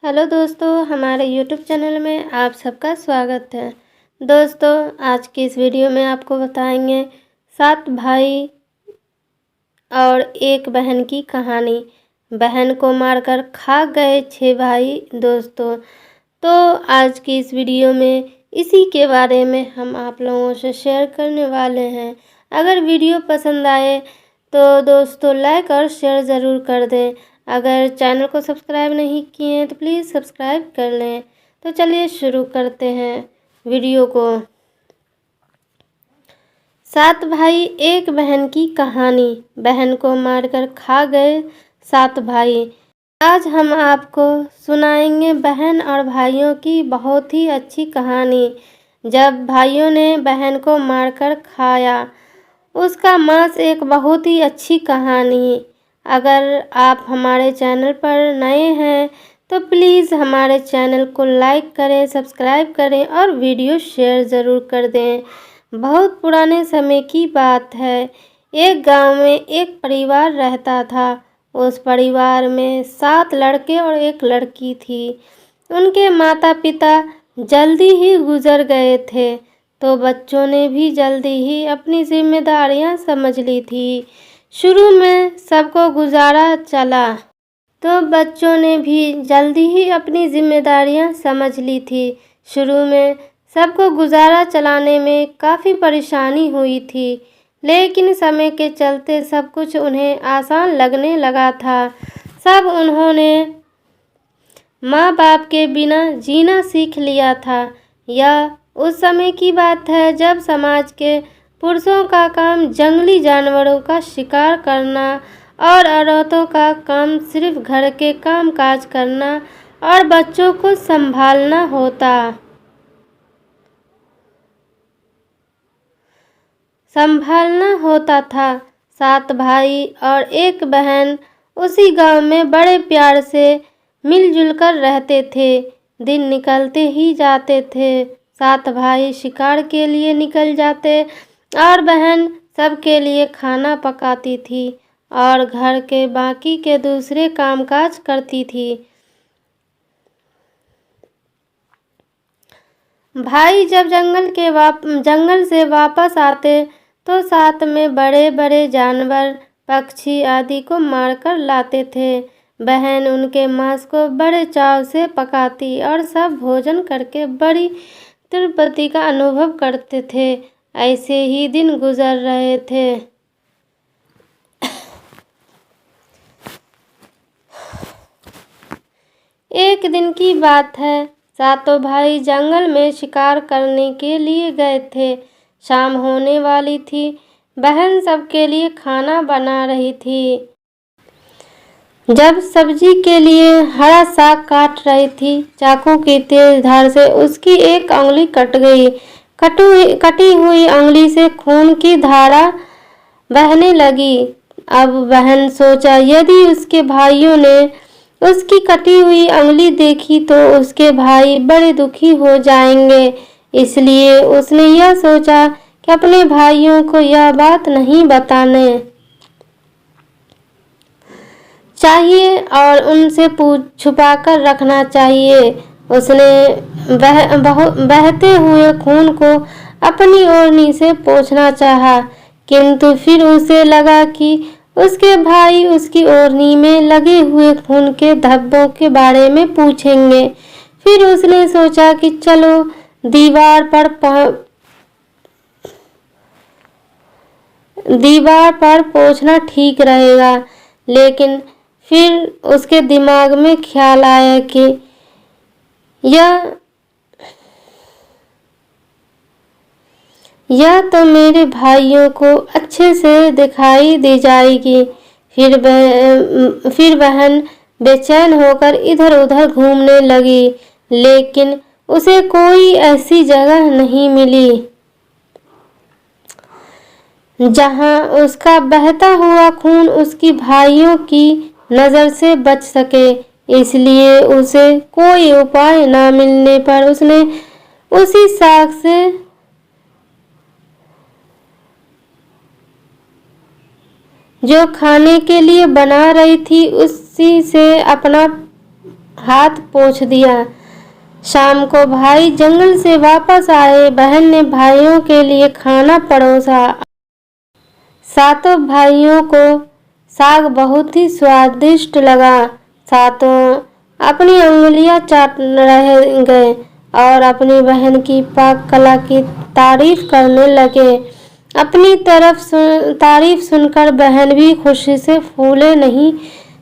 Hello दोस्तों, हमारे YouTube channel में आप सबका स्वागत है। दोस्तों, आज की इस वीडियो में आपको बताएंगे 7 भाई और एक बहन की कहानी। बहन को मारकर खा गए 6 भाई। दोस्तों, तो आज की इस वीडियो में इसी के बारे में हम आप लोगों से शेयर करने वाले हैं। अगर वीडियो पसंद आए तो दोस्तों लाइक और शेयर ज़रूर कर दें। अगर चैनल को सब्सक्राइब नहीं किए हैं तो प्लीज़ सब्सक्राइब कर लें। तो चलिए शुरू करते हैं वीडियो को। 7 भाई एक बहन की कहानी। बहन को मारकर खा गए 7 भाई। आज हम आपको सुनाएंगे बहन और भाइयों की बहुत ही अच्छी कहानी। जब भाइयों ने बहन को मारकर खाया, उसका मांस एक बहुत ही अच्छी कहानी। अगर आप हमारे चैनल पर नए हैं तो प्लीज़ हमारे चैनल को लाइक करें, सब्सक्राइब करें और वीडियो शेयर ज़रूर कर दें। बहुत पुराने समय की बात है। एक गांव में एक परिवार रहता था। उस परिवार में 7 लड़के और एक लड़की थी। उनके माता पिता जल्दी ही गुजर गए थे, तो बच्चों ने भी जल्दी ही अपनी जिम्मेदारियां समझ ली थी। शुरू में सबको गुजारा चला, तो बच्चों ने भी जल्दी ही अपनी जिम्मेदारियां समझ ली थी। शुरू में सबको गुजारा चलाने में काफ़ी परेशानी हुई थी, लेकिन समय के चलते सब कुछ उन्हें आसान लगने लगा था। सब उन्होंने माँ बाप के बिना जीना सीख लिया था। यह उस समय की बात है जब समाज के पुरुषों का काम जंगली जानवरों का शिकार करना और औरतों का काम सिर्फ घर के काम काज करना और बच्चों को संभालना होता था। 7 भाई और एक बहन उसी गांव में बड़े प्यार से मिलजुल कर रहते थे। दिन निकलते ही जाते थे। 7 भाई शिकार के लिए निकल जाते और बहन सबके लिए खाना पकाती थी और घर के बाकी के दूसरे कामकाज करती थी। भाई जब जंगल से वापस आते तो साथ में बड़े बड़े जानवर, पक्षी आदि को मारकर लाते थे। बहन उनके मांस को बड़े चाव से पकाती और सब भोजन करके बड़ी तृप्ति का अनुभव करते थे। ऐसे ही दिन गुजर रहे थे। एक दिन की बात है। 7 भाई जंगल में शिकार करने के लिए गए थे। शाम होने वाली थी। बहन सबके लिए खाना बना रही थी। जब सब्जी के लिए हरा साग काट रही थी, चाकू की तेज धार से उसकी एक उंगली कट गई। कटी हुई उंगली से खून की धारा बहने लगी। अब बहन सोचा, यदि उसके भाइयों ने उसकी कटी हुई उंगली देखी तो उसके भाई बड़े दुखी हो जाएंगे। इसलिए उसने यह सोचा कि अपने भाइयों को यह बात नहीं बताने चाहिए और उनसे छुपाकर रखना चाहिए। उसने बहते हुए खून को अपनी ओढ़नी से पोंछना चाहा, किंतु फिर उसे लगा कि उसके भाई उसकी ओढ़नी में लगे हुए खून के धब्बों के बारे में पूछेंगे। फिर उसने सोचा कि चलो दीवार पर पोंछना ठीक रहेगा। लेकिन फिर उसके दिमाग में ख्याल आया कि यह तो मेरे भाइयों को अच्छे से दिखाई दे जाएगी। फिर बहन बेचैन होकर इधर उधर घूमने लगी, लेकिन उसे कोई ऐसी जगह नहीं मिली जहां उसका बहता हुआ खून उसकी भाइयों की नज़र से बच सके। इसलिए उसे कोई उपाय न मिलने पर उसने उसी साग से जो खाने के लिए बना रही थी, उसी से अपना हाथ पोंछ दिया। शाम को भाई जंगल से वापस आए। बहन ने भाइयों के लिए खाना परोसा। सातों भाइयों को साग बहुत ही स्वादिष्ट लगा। सातों अपनी उंगलियां चाट रह गए और अपनी बहन की पाक कला की तारीफ करने लगे। अपनी तारीफ सुनकर बहन भी खुशी से फूले नहीं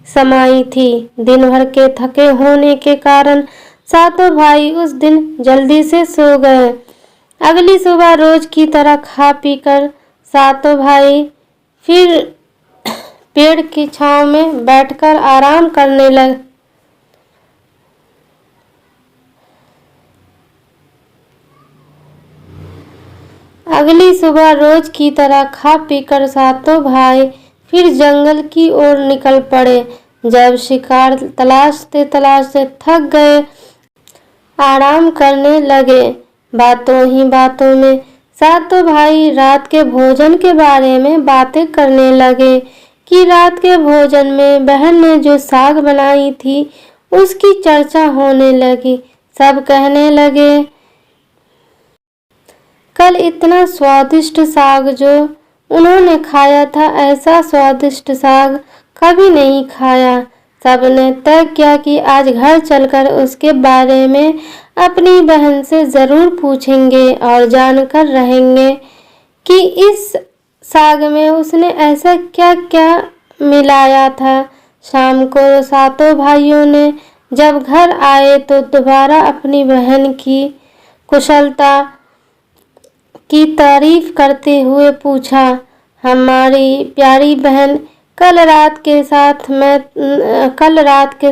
समाई थी। दिन भर के थके होने के कारण सातों भाई उस दिन जल्दी से सो गए। अगली सुबह रोज की तरह खा पीकर सातों भाई फिर पेड़ की छांव में बैठकर आराम करने लगे। अगली सुबह रोज की तरह खा पीकर सातों भाई फिर जंगल की ओर निकल पड़े। जब शिकार तलाशते तलाशते थक गए, आराम करने लगे। बातों ही बातों में सातों भाई रात के भोजन के बारे में बातें करने लगे कि रात के भोजन में बहन ने जो साग बनाई थी उसकी चर्चा होने लगी। सब कहने लगे, कल इतना स्वादिष्ट साग जो उन्होंने खाया था, ऐसा स्वादिष्ट साग कभी नहीं खाया। सबने तय किया कि आज घर चलकर उसके बारे में अपनी बहन से जरूर पूछेंगे और जानकर रहेंगे कि इस साग में उसने ऐसा क्या क्या मिलाया था। शाम को सातों भाइयों ने जब घर आए तो दोबारा अपनी बहन की कुशलता की तारीफ करते हुए पूछा, हमारी प्यारी बहन, कल रात के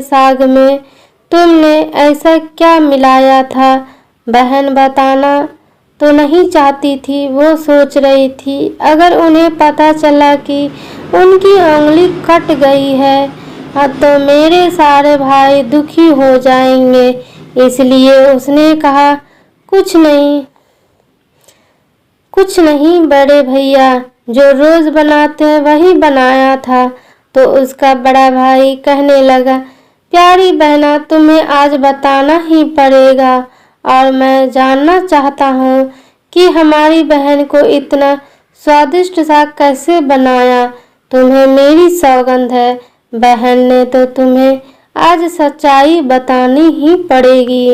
साग में तुमने ऐसा क्या मिलाया था? बहन बताना तो नहीं चाहती थी। वो सोच रही थी अगर उन्हें पता चला कि उनकी उंगली कट गई है तो मेरे सारे भाई दुखी हो जाएंगे। इसलिए उसने कहा, कुछ नहीं बड़े भैया, जो रोज बनाते हैं वही बनाया था। तो उसका बड़ा भाई कहने लगा, प्यारी बहना, तुम्हें आज बताना ही पड़ेगा और मैं जानना चाहता हूँ कि हमारी बहन को इतना स्वादिष्ट साग कैसे बनाया। तुम्हें मेरी सौगंध है, बहन ने तो तुम्हें आज सच्चाई बतानी ही पड़ेगी।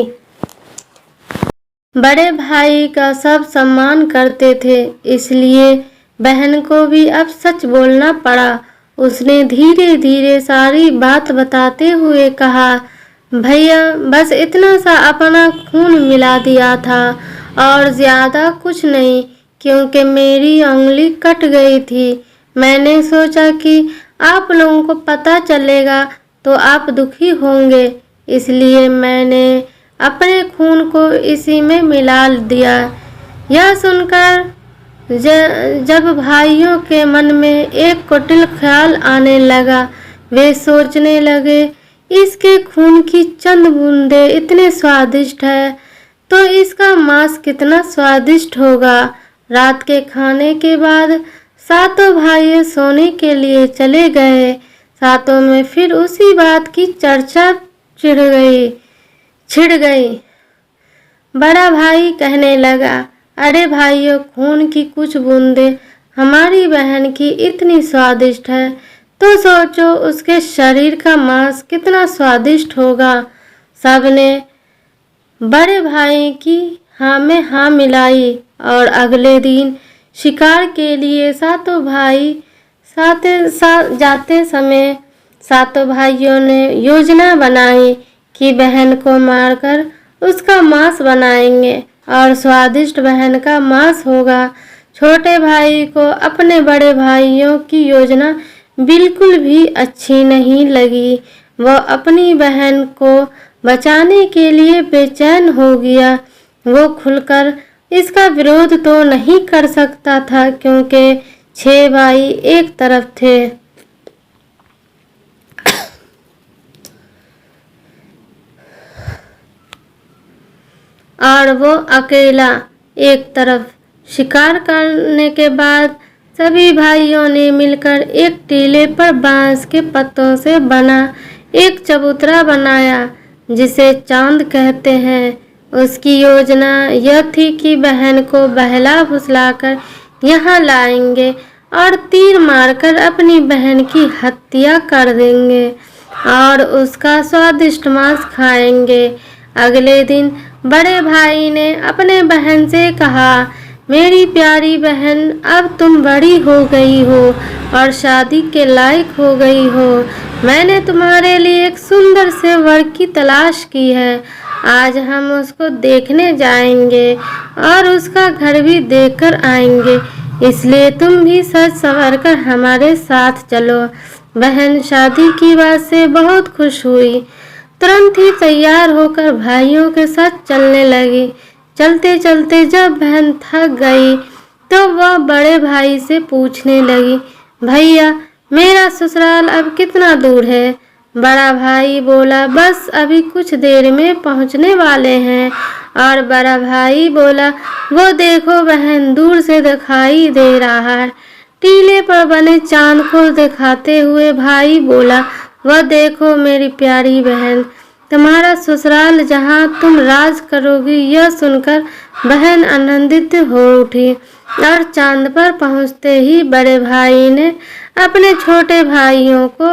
बड़े भाई का सब सम्मान करते थे, इसलिए बहन को भी अब सच बोलना पड़ा। उसने धीरे धीरे सारी बात बताते हुए कहा, भैया, बस इतना सा अपना खून मिला दिया था और ज्यादा कुछ नहीं, क्योंकि मेरी उंगली कट गई थी। मैंने सोचा कि आप लोगों को पता चलेगा तो आप दुखी होंगे, इसलिए मैंने अपने खून को इसी में मिला दिया। यह सुनकर जब भाइयों के मन में एक कुटिल ख्याल आने लगा, वे सोचने लगे, इसके खून की चंद बूंदे इतने स्वादिष्ट है तो इसका मांस कितना स्वादिष्ट होगा। रात के खाने के बाद सातों भाई सोने के लिए चले गए। सातों में फिर उसी बात की चर्चा छिड़ गई। बड़ा भाई कहने लगा, अरे भाइयों, खून की कुछ बूंदे हमारी बहन की इतनी स्वादिष्ट है तो सोचो उसके शरीर का मांस कितना स्वादिष्ट होगा। सबने बड़े भाई की हाँ में हाँ मिलाई और अगले दिन शिकार के लिए सातों भाई जाते समय सातों भाइयों ने योजना बनाई कि बहन को मारकर उसका मांस बनाएंगे और स्वादिष्ट बहन का मांस होगा। छोटे भाई को अपने बड़े भाइयों की योजना बिल्कुल भी अच्छी नहीं लगी। वह अपनी बहन को बचाने के लिए बेचैन हो गया। वो खुलकर इसका विरोध तो नहीं कर सकता था क्योंकि 6 भाई एक तरफ थे और वो अकेला एक तरफ। शिकार करने के बाद सभी भाइयों ने मिलकर एक टीले पर बांस के पत्तों से बना एक चबूतरा बनाया। जिसे चांद कहते हैं। उसकी योजना यह थी कि बहन को बहला फुसलाकर यहाँ लाएंगे और तीर मारकर अपनी बहन की हत्या कर देंगे और उसका स्वादिष्ट मांस खाएंगे। अगले दिन बड़े भाई ने अपने बहन से कहा, मेरी प्यारी बहन, अब तुम बड़ी हो गई हो और शादी के लायक हो गई हो। मैंने तुम्हारे लिए एक सुंदर से वर की तलाश की है। आज हम उसको देखने जाएंगे और उसका घर भी देखकर आएंगे, इसलिए तुम भी सज संवर कर हमारे साथ चलो। बहन शादी की बात से बहुत खुश हुई। तुरंत ही तैयार होकर भाइयों के साथ चलने लगी। चलते चलते जब बहन थक गई तो वह बड़े भाई से पूछने लगी, भैया, मेरा ससुराल अब कितना दूर है? बड़ा भाई बोला, बस अभी कुछ देर में पहुंचने वाले हैं। और बड़ा भाई बोला, वो देखो बहन, दूर से दिखाई दे रहा है। टीले पर बने चांद को दिखाते हुए भाई बोला, वह देखो मेरी प्यारी बहन, तुम्हारा ससुराल जहाँ तुम राज करोगी। यह सुनकर बहन आनंदित हो उठी और चांद पर पहुँचते ही बड़े भाई ने अपने छोटे भाइयों को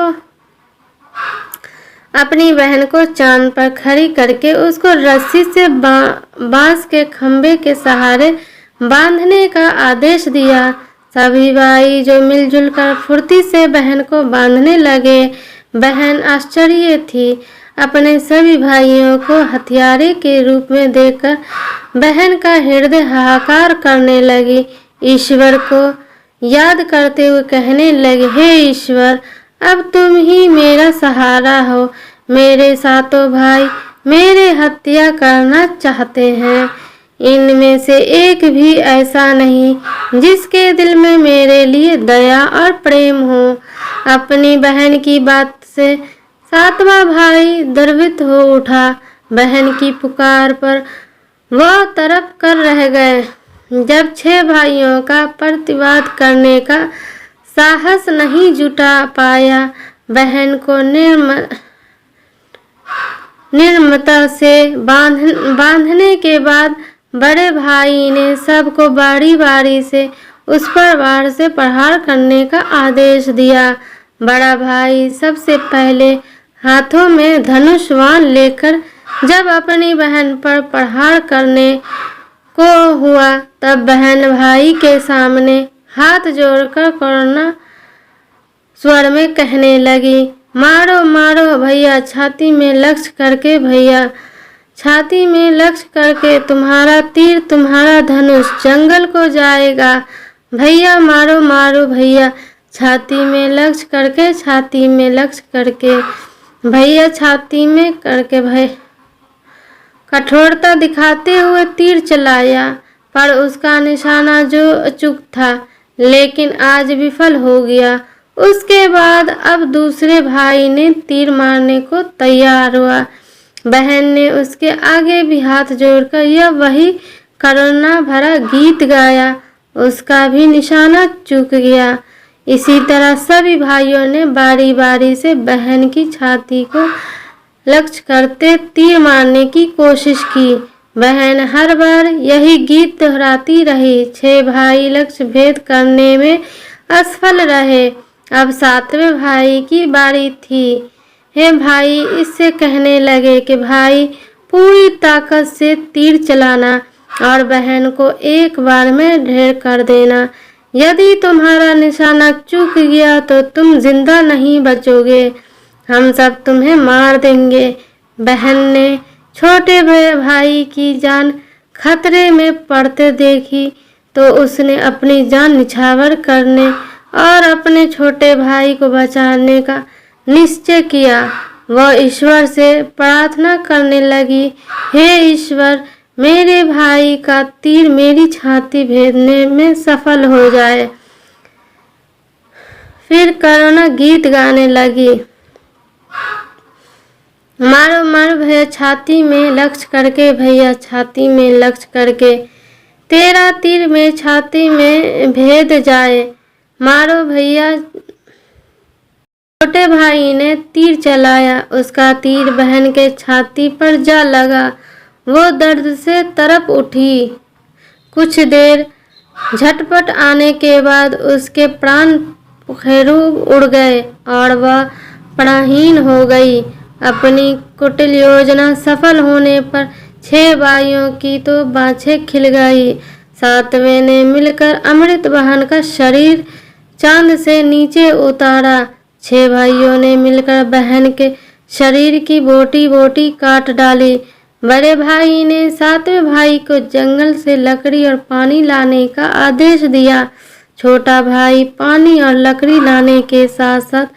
अपनी बहन को चांद पर खड़ी करके उसको रस्सी से बांस के खंभे के सहारे बांधने का आदेश दिया। सभी भाई जो मिलजुल कर फुर्ती से बहन को बांधने लगे। बहन आश्चर्य थी। अपने सभी भाइयों को हथियारे के रूप में देखकर बहन का हृदय हाहाकार करने लगी। ईश्वर को याद करते हुए कहने लगे, हे ईश्वर, अब तुम ही मेरा सहारा हो। मेरे सातों भाई मेरे हत्या करना चाहते हैं। इनमें से एक भी ऐसा नहीं जिसके दिल में मेरे लिए दया और प्रेम हो। अपनी बहन की बात से सातवां भाई द्रवित हो उठा। बहन की पुकार पर वह तरफ कर रह गए। जब 6 भाइयों का प्रतिवाद करने का साहस नहीं जुटा पाया, बहन को निर्ममता से बांधने के बाद बड़े भाई ने सबको बारी बारी से उस पर वार से प्रहार करने का आदेश दिया। बड़ा भाई सबसे पहले हाथों में धनुष बाण लेकर जब अपनी बहन पर प्रहार करने को हुआ, तब बहन भाई के सामने हाथ जोड़कर करुणा स्वर में कहने लगी, मारो मारो भैया, छाती में लक्ष्य करके भैया, छाती में लक्ष्य करके। तुम्हारा तीर, तुम्हारा धनुष जंगल को जाएगा। भैया मारो मारो भैया, छाती में लक्ष्य करके, छाती में लक्ष्य करके भैया, छाती में करके। भैया कठोरता दिखाते हुए तीर चलाया, पर उसका निशाना जो अचूक था, लेकिन आज विफल हो गया। उसके बाद अब दूसरे भाई ने तीर मारने को तैयार हुआ। बहन ने उसके आगे भी हाथ जोड़कर यह वही करुणा भरा गीत गाया। उसका भी निशाना चूक गया। इसी तरह सभी भाइयों ने बारी बारी से बहन की छाती को लक्ष्य करते तीर मारने की कोशिश की। बहन हर बार यही गीत दोहराती रही। 6 भाई लक्ष्य भेद करने में असफल रहे। अब 7वें भाई की बारी थी। हे भाई इससे कहने लगे कि भाई पूरी ताकत से तीर चलाना और बहन को एक बार में ढेर कर देना। यदि तुम्हारा निशाना चूक गया तो तुम जिंदा नहीं बचोगे, हम सब तुम्हें मार देंगे। बहन ने छोटे भाई की जान खतरे में पड़ते देखी तो उसने अपनी जान निछावर करने और अपने छोटे भाई को बचाने का निश्चय किया। वह ईश्वर से प्रार्थना करने लगी, हे ईश्वर, मेरे भाई का तीर मेरी छाती भेदने में सफल हो जाए। फिर करुणा गीत गाने लगी, मारो मारो भैया, छाती में लक्ष्य करके भैया, छाती में लक्ष्य करके। तेरा तीर में छाती में भेद जाए। मारो भैया, छोटे भाई ने तीर चलाया। उसका तीर बहन के छाती पर जा लगा। वो दर्द से तड़प उठी। कुछ देर झटपट आने के बाद उसके प्राण पखेरु उड़ गए और वह प्राणहीन हो गई। अपनी कुटिल योजना सफल होने पर 6 भाइयों की तो बाछें खिल गई। 7वें ने मिलकर अमृत बहन का शरीर चांद से नीचे उतारा। 6 भाइयों ने मिलकर बहन के शरीर की बोटी बोटी काट डाली। बड़े भाई ने 7वें भाई को जंगल से लकड़ी और पानी लाने का आदेश दिया। छोटा भाई पानी और लकड़ी लाने के साथ साथ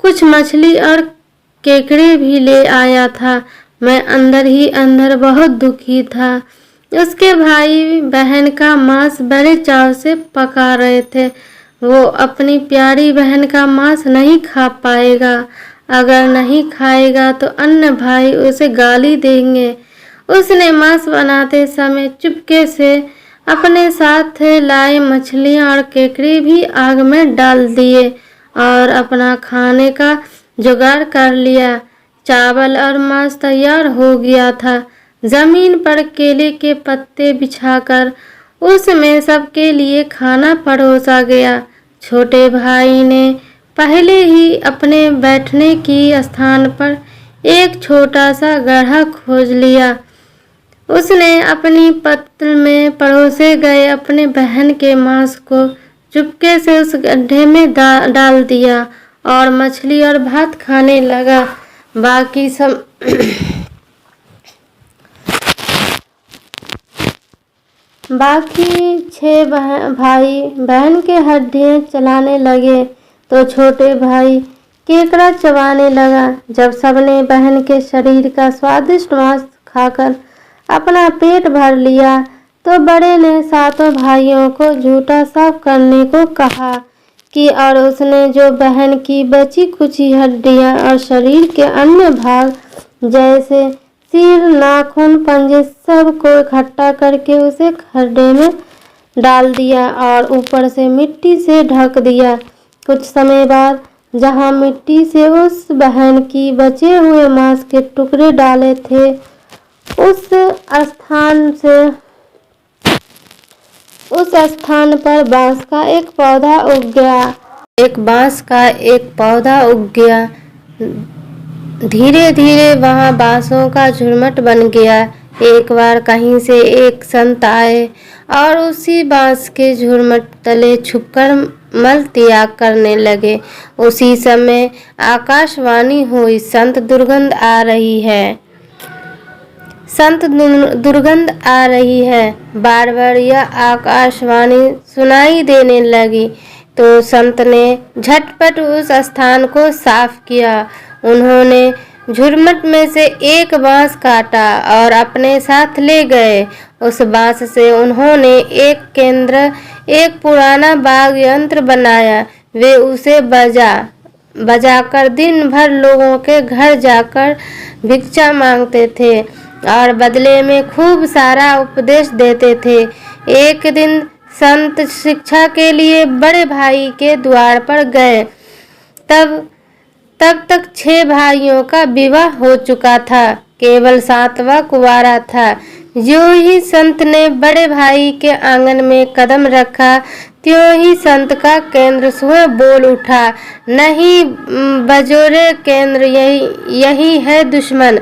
कुछ मछली और केकड़े भी ले आया था। मैं अंदर ही अंदर बहुत दुखी था। उसके भाई बहन का मांस बड़े चाव से पका रहे थे। वो अपनी प्यारी बहन का मांस नहीं खा पाएगा। अगर नहीं खाएगा तो अन्य भाई उसे गाली देंगे। उसने मांस बनाते समय चुपके से अपने साथ लाए मछलियां और केकड़े भी आग में डाल दिए और अपना खाने का जुगाड़ कर लिया। चावल और मांस तैयार हो गया था। जमीन पर केले के पत्ते बिछाकर उसमें सबके लिए खाना परोसा गया। छोटे भाई ने पहले ही अपने बैठने की स्थान पर एक छोटा सा गड्ढा खोज लिया। उसने अपनी पत्र में परोसे गए अपने बहन के मांस को चुपके से उस गड्ढे में डाल दिया और मछली और भात खाने लगा। बाकी 6 भाई बहन के हड्डियां चलाने लगे तो छोटे भाई केकड़ा चबाने लगा। जब सबने बहन के शरीर का स्वादिष्ट मांस खाकर अपना पेट भर लिया तो बड़े ने 7 भाइयों को झूठा साफ करने को कहा कि और उसने जो बहन की बची कुची हड्डियां और शरीर के अन्य भाग जैसे सिर, नाखून, पंजे सब को इकट्ठा करके उसे खड्डे में डाल दिया और ऊपर से मिट्टी से ढक दिया। कुछ समय बाद जहां मिट्टी से उस बहन की बचे हुए मांस के टुकड़े डाले थे उस स्थान पर बांस का एक पौधा उग गया। धीरे धीरे वहां बांसों का झुरमुट बन गया। एक बार कहीं से एक संत आए और उसी बांस के झुरमुट तले छुपकर मल त्याग करने लगे। उसी समय आकाशवाणी हुई, संत दुर्गंध आ रही है। बार बार यह आकाशवाणी सुनाई देने लगी तो संत ने झटपट उस स्थान को साफ किया। उन्होंने झुरमुट में से एक बांस काटा और अपने साथ ले गए। उस बांस से उन्होंने एक पुराना वाद्य यंत्र बनाया। वे उसे बजाकर दिन भर लोगों के घर जाकर भिक्षा मांगते थे और बदले में खूब सारा उपदेश देते थे। एक दिन संत शिक्षा के लिए बड़े भाई के द्वार पर गए। तब तक 6 भाइयों का विवाह हो चुका था। केवल 7वां कुंवारा था। जो ही संत ने बड़े भाई के आंगन में कदम रखा त्यों ही संत का केंद्र स्वयं बोल उठा, नहीं बजोरे केंद्र, यही है दुश्मन।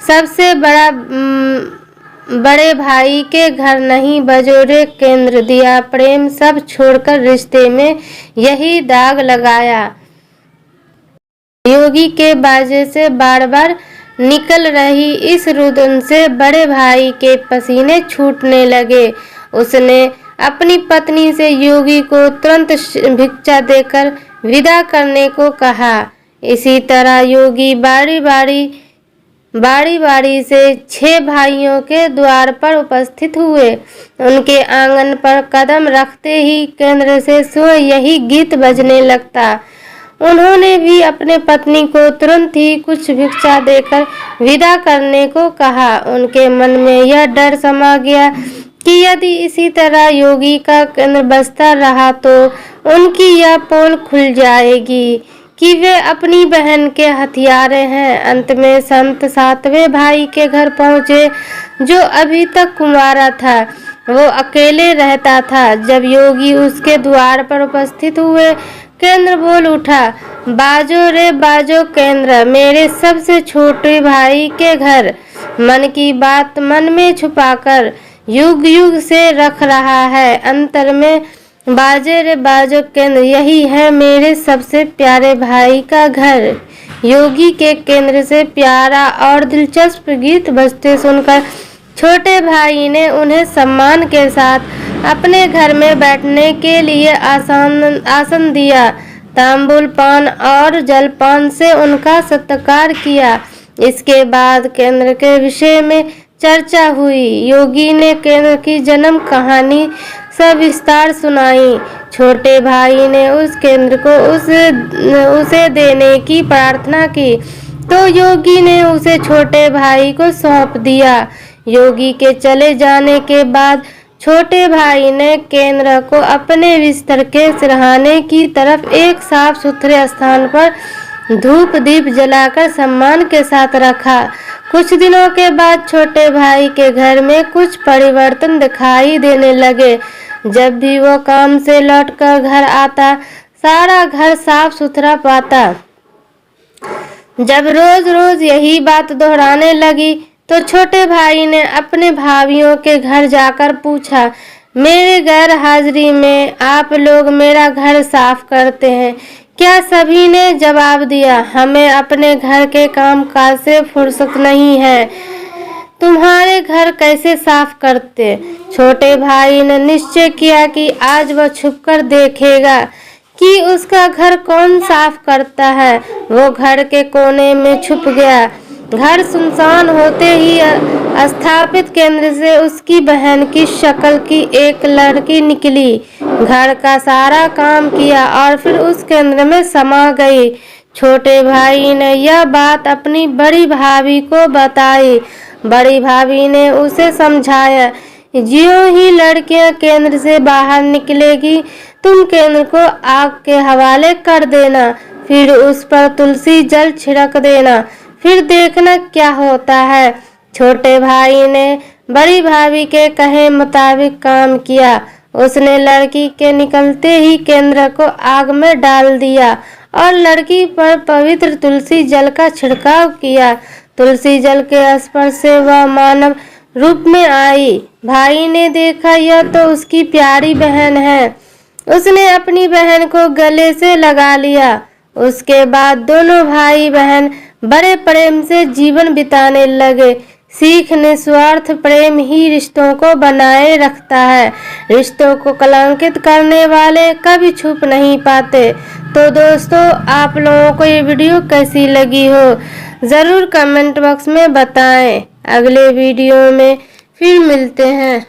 सबसे बड़े भाई के घर नहीं बजोरे केंद्र दिया प्रेम, सब छोड़कर रिश्ते में यही दाग लगाया। योगी के बाजे से बार बार निकल रही इस रुदन से बड़े भाई के पसीने छूटने लगे। उसने अपनी पत्नी से योगी को तुरंत भिक्षा देकर विदा करने को कहा। इसी तरह योगी बारी बारी से 6 भाइयों के द्वार पर उपस्थित हुए। उनके आंगन पर कदम रखते ही केंद्र से स्वयं यही गीत बजने लगता। उन्होंने भी अपने पत्नी को तुरंत ही कुछ भिक्षा देकर विदा करने को कहा। उनके मन में यह डर समा गया कि यदि इसी तरह योगी का केंद्र बजता रहा तो उनकी यह पोल खुल जाएगी। कि वे अपनी बहन के हथियारे हैं। अंत में संत सातवें भाई के घर पहुँचे, जो अभी तक कुंवारा था। वो अकेले रहता था। जब योगी उसके द्वार पर उपस्थित हुए, केंद्र बोल उठा, बाजो रे बाजो केंद्र, मेरे सबसे छोटे भाई के घर। मन की बात मन में छुपाकर युग युग से रख रहा है अंतर में। बाजे रे बाजो केंद्र, यही है मेरे सबसे प्यारे भाई का घर। योगी के केंद्र से प्यारा और दिलचस्प गीत बजते सुनकर छोटे भाई ने उन्हें सम्मान के साथ अपने घर में बैठने के लिए आसन दिया। तांबूल पान और जलपान से उनका सत्कार किया। इसके बाद केंद्र के विषय में चर्चा हुई। योगी ने केंद्र की जन्म कहानी सविस्तार सुनाई। छोटे भाई ने उस केंद्र को उसे देने की प्रार्थना की, तो योगी ने उसे छोटे भाई को सौंप दिया। योगी के चले जाने के बाद छोटे भाई ने केंद्र को अपने बिस्तर के सिरहाने की तरफ एक साफ सुथरे स्थान पर धूप दीप जलाकर सम्मान के साथ रखा। कुछ दिनों के बाद छोटे भाई के घर में कुछ परिवर्तन दिखाई देने लगे। जब भी वो काम से लौटकर घर आता, सारा घर साफ सुथरा पाता। जब रोज रोज यही बात दोहराने लगी, तो छोटे भाई ने अपने भाइयों के घर जाकर पूछा, मेरे गैर हाजिरी में आप लोग मेरा घर साफ करते हैं क्या? सभी ने जवाब दिया, हमें अपने घर के काम काज से फुर्सत नहीं है, तुम्हारे घर कैसे साफ करते? छोटे भाई ने निश्चय किया कि आज वह छुपकर देखेगा कि उसका घर कौन साफ करता है। वो घर के कोने में छुप गया। घर सुनसान होते ही स्थापित केंद्र से उसकी बहन की शक्ल की एक लड़की निकली। घर का सारा काम किया और फिर उस केंद्र में समा गई। छोटे भाई ने यह बात अपनी बड़ी भाभी को बताई। बड़ी भाभी ने उसे समझाया, ज्यों ही लड़कियां केंद्र से बाहर निकलेगी, तुम केंद्र को आग के हवाले कर देना, फिर उस पर तुलसी जल छिड़क देना, फिर देखना क्या होता है। छोटे भाई ने बड़ी भाभी के कहे मुताबिक काम किया। उसने लड़की के निकलते ही केंद्र को आग में डाल दिया और लड़की पर पवित्र तुलसी जल का छिड़काव किया। तुलसी जल के स्पर्श से वह मानव रूप में आई। भाई ने देखा, यह तो उसकी प्यारी बहन है। उसने अपनी बहन को गले से लगा लिया। उसके बाद दोनों भाई बहन बड़े प्रेम से जीवन बिताने लगे। सीख निस्वार्थ प्रेम ही रिश्तों को बनाए रखता है। रिश्तों को कलंकित करने वाले कभी छुप नहीं पाते। तो दोस्तों, आप लोगों को ये वीडियो कैसी लगी हो ज़रूर कमेंट बॉक्स में बताएं। अगले वीडियो में फिर मिलते हैं।